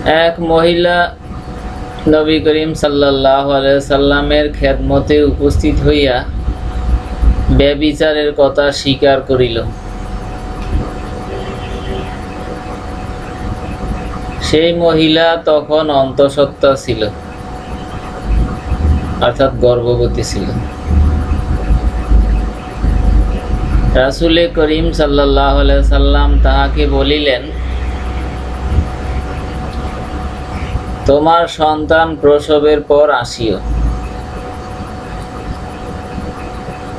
এক মহিলা নবী করিম সাল্লাল্লাহু আলাইহি সাল্লামের খেদমতে উপস্থিত হইয়া ব্যভিচারের কথা স্বীকার করিল। সেই মহিলা তখন অন্তঃসত্ত্বা ছিল, অর্থাৎ গর্ভবতী ছিল। রাসূল করিম সাল্লাল্লাহু আলাইহি সাল্লাম তাহাকে বলিলেন, তোমার সন্তান প্রসবের পর আসিও।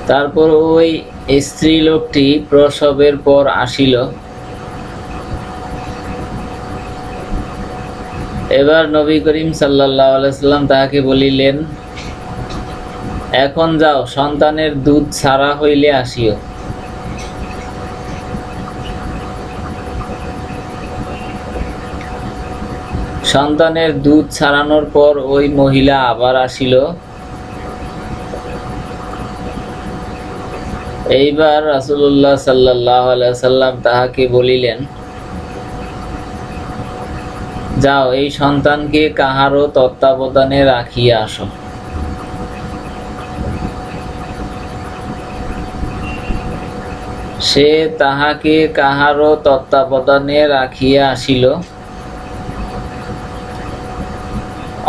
তারপর ওই স্ত্রী লোকটি প্রসবের পর আসিল। এবার নবী করিম সাল্লাল্লাহু আলাইহি সাল্লাম তাহাকে বলিলেন, এখন যাও, সন্তানের দুধ ছাড়া হইলে আসিও। সন্তানের দুধ ছাড়ানোর পর ওই মহিলা আবার আসিল। এইবার রাসূলুল্লাহ সাল্লাল্লাহু আলাইহি সাল্লাম তাহাকে বলিলেন, যাও, এই সন্তানকে কাহারও তত্ত্বাবধানে রাখিয়া আসো। সে তাহাকে কাহারও তত্ত্বাবধানে রাখিয়া আসিল।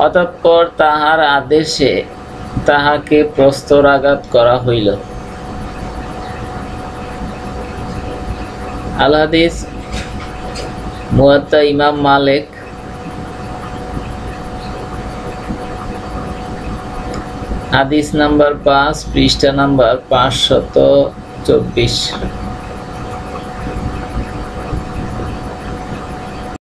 অতঃপর তাহার আদেশে তাহাকে প্রস্তরাঘাত করা হইল। আল হাদিস মুয়াত্তা ইমাম মালিক, হাদিস নাম্বার 5, পৃষ্ঠা নাম্বার 524।